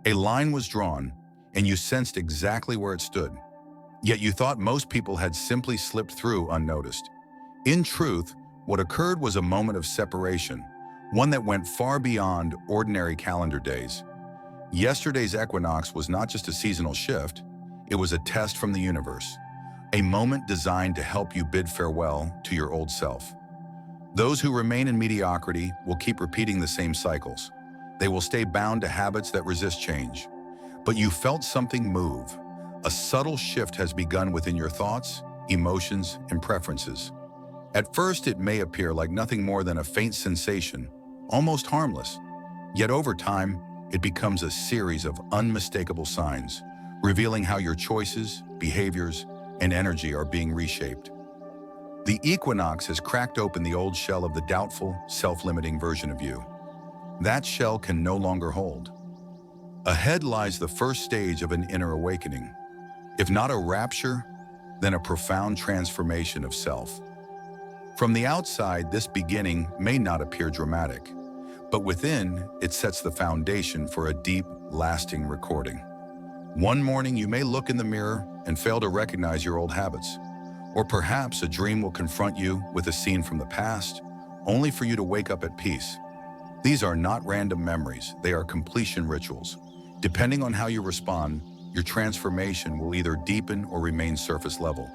A line was drawn, and you sensed exactly where it stood. Yet you thought most people had simply slipped through unnoticed. In truth, what occurred was a moment of separation, one that went far beyond ordinary calendar days. Yesterday's equinox was not just a seasonal shift, it was a test from the universe, a moment designed to help you bid farewell to your old self. Those who remain in mediocrity will keep repeating the same cycles. They will stay bound to habits that resist change. But you felt something move. A subtle shift has begun within your thoughts, emotions, and preferences. At first, it may appear like nothing more than a faint sensation, almost harmless. Yet over time, it becomes a series of unmistakable signs, revealing how your choices, behaviors, and energy are being reshaped. The equinox has cracked open the old shell of the doubtful, self-limiting version of you. That shell can no longer hold. Ahead lies the first stage of an inner awakening. If not a rapture, then a profound transformation of self. From the outside, this beginning may not appear dramatic, but within, it sets the foundation for a deep, lasting recording. One morning, you may look in the mirror and fail to recognize your old habits. Or perhaps a dream will confront you with a scene from the past, only for you to wake up at peace. These are not random memories, they are completion rituals. Depending on how you respond, your transformation will either deepen or remain surface level.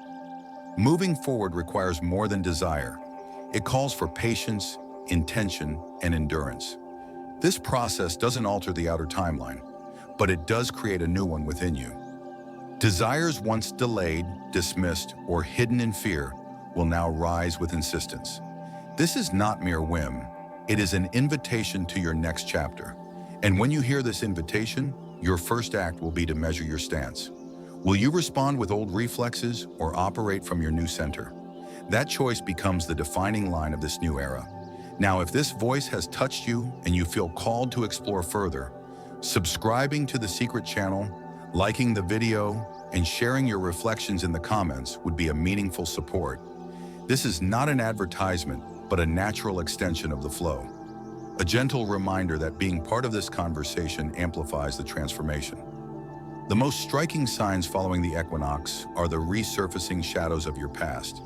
Moving forward requires more than desire. It calls for patience, intention, and endurance. This process doesn't alter the outer timeline, but it does create a new one within you. Desires once delayed, dismissed, or hidden in fear will now rise with insistence. This is not mere whim. It is an invitation to your next chapter. And when you hear this invitation, your first act will be to measure your stance. Will you respond with old reflexes or operate from your new center? That choice becomes the defining line of this new era. Now, if this voice has touched you and you feel called to explore further, subscribing to the secret channel, liking the video, and sharing your reflections in the comments would be a meaningful support. This is not an advertisement, but a natural extension of the flow. A gentle reminder that being part of this conversation amplifies the transformation. The most striking signs following the equinox are the resurfacing shadows of your past,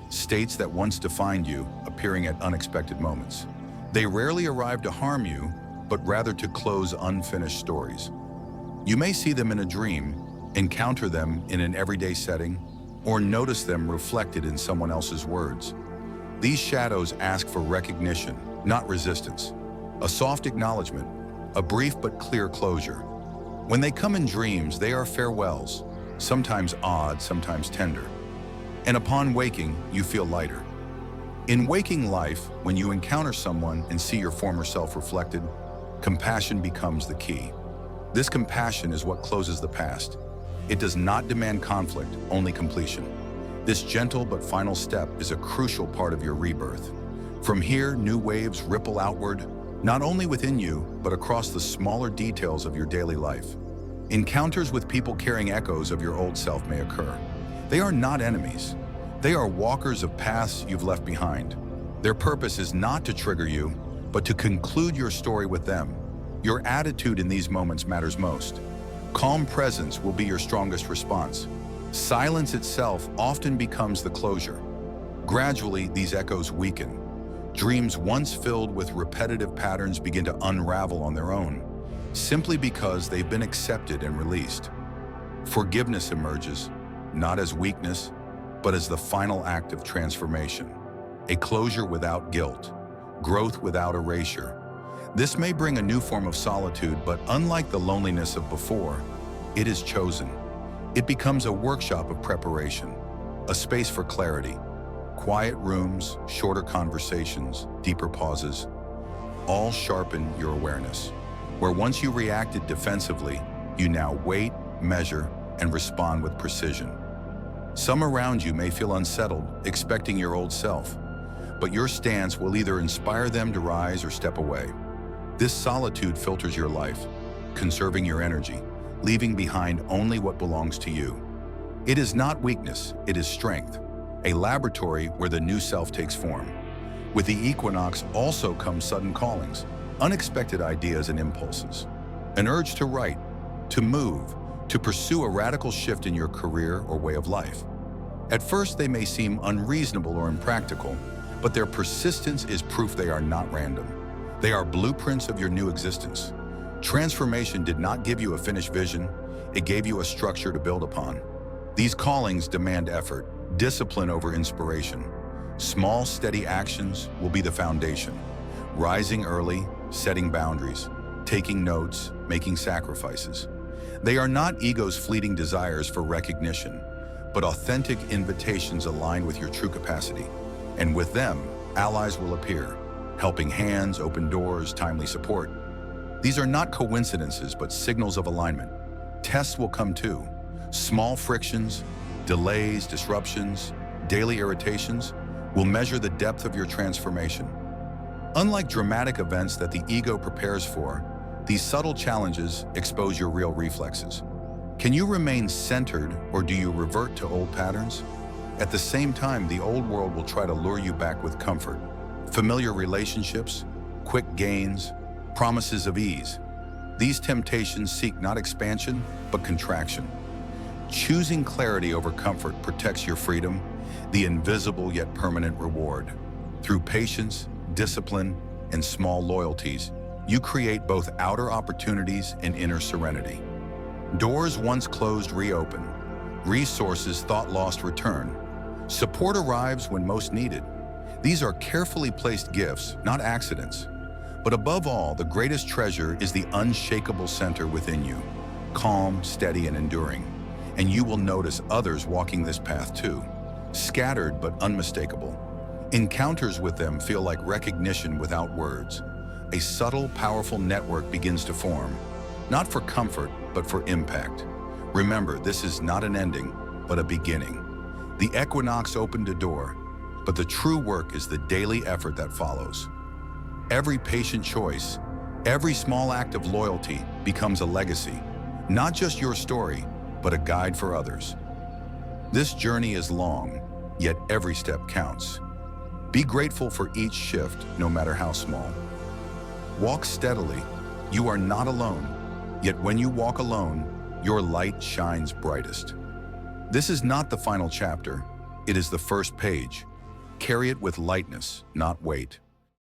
states that once defined you appearing at unexpected moments. They rarely arrive to harm you, but rather to close unfinished stories. You may see them in a dream, encounter them in an everyday setting, or notice them reflected in someone else's words. These shadows ask for recognition, not resistance. A soft acknowledgement, a brief but clear closure. When they come in dreams, they are farewells, sometimes odd, sometimes tender. And upon waking, you feel lighter. In waking life, when you encounter someone and see your former self reflected, compassion becomes the key. This compassion is what closes the past. It does not demand conflict, only completion. This gentle but final step is a crucial part of your rebirth. From here, new waves ripple outward, not only within you, but across the smaller details of your daily life. Encounters with people carrying echoes of your old self may occur. They are not enemies. They are walkers of paths you've left behind. Their purpose is not to trigger you, but to conclude your story with them. Your attitude in these moments matters most. Calm presence will be your strongest response. Silence itself often becomes the closure. Gradually, these echoes weaken. Dreams once filled with repetitive patterns begin to unravel on their own, simply because they've been accepted and released. Forgiveness emerges, not as weakness, but as the final act of transformation. A closure without guilt, growth without erasure. This may bring a new form of solitude, but unlike the loneliness of before, it is chosen. It becomes a workshop of preparation, a space for clarity. Quiet rooms, shorter conversations, deeper pauses, all sharpen your awareness. Where once you reacted defensively, you now wait, measure, and respond with precision. Some around you may feel unsettled, expecting your old self, but your stance will either inspire them to rise or step away. This solitude filters your life, conserving your energy, leaving behind only what belongs to you. It is not weakness, it is strength, a laboratory where the new self takes form. With the equinox also comes sudden callings, unexpected ideas and impulses. an urge to write, to move, to pursue a radical shift in your career or way of life. At first, they may seem unreasonable or impractical, but their persistence is proof they are not random. They are blueprints of your new existence. Transformation did not give you a finished vision, it gave you a structure to build upon. These callings demand effort, discipline over inspiration. Small, steady actions will be the foundation. Rising early, setting boundaries, taking notes, making sacrifices. They are not ego's fleeting desires for recognition, but authentic invitations aligned with your true capacity. And with them, allies will appear, helping hands, open doors, timely support. These are not coincidences, but signals of alignment. Tests will come too. Small frictions, delays, disruptions, daily irritations will measure the depth of your transformation. Unlike dramatic events that the ego prepares for, these subtle challenges expose your real reflexes. Can you remain centered, or do you revert to old patterns? At the same time, the old world will try to lure you back with comfort, familiar relationships, quick gains, promises of ease. These temptations seek not expansion, but contraction. Choosing clarity over comfort protects your freedom, the invisible yet permanent reward. Through patience, discipline, and small loyalties, you create both outer opportunities and inner serenity. Doors once closed reopen. Resources thought lost return. Support arrives when most needed. These are carefully placed gifts, not accidents. But above all, the greatest treasure is the unshakable center within you, calm, steady, and enduring. And you will notice others walking this path too, scattered but unmistakable. Encounters with them feel like recognition without words. A subtle, powerful network begins to form, not for comfort, but for impact. Remember, this is not an ending, but a beginning. The equinox opened a door, but the true work is the daily effort that follows. Every patient choice, every small act of loyalty becomes a legacy, not just your story, but a guide for others. This journey is long, yet every step counts. Be grateful for each shift, no matter how small. Walk steadily. You are not alone, yet when you walk alone, your light shines brightest. This is not the final chapter, it is the first page. Carry it with lightness, not weight.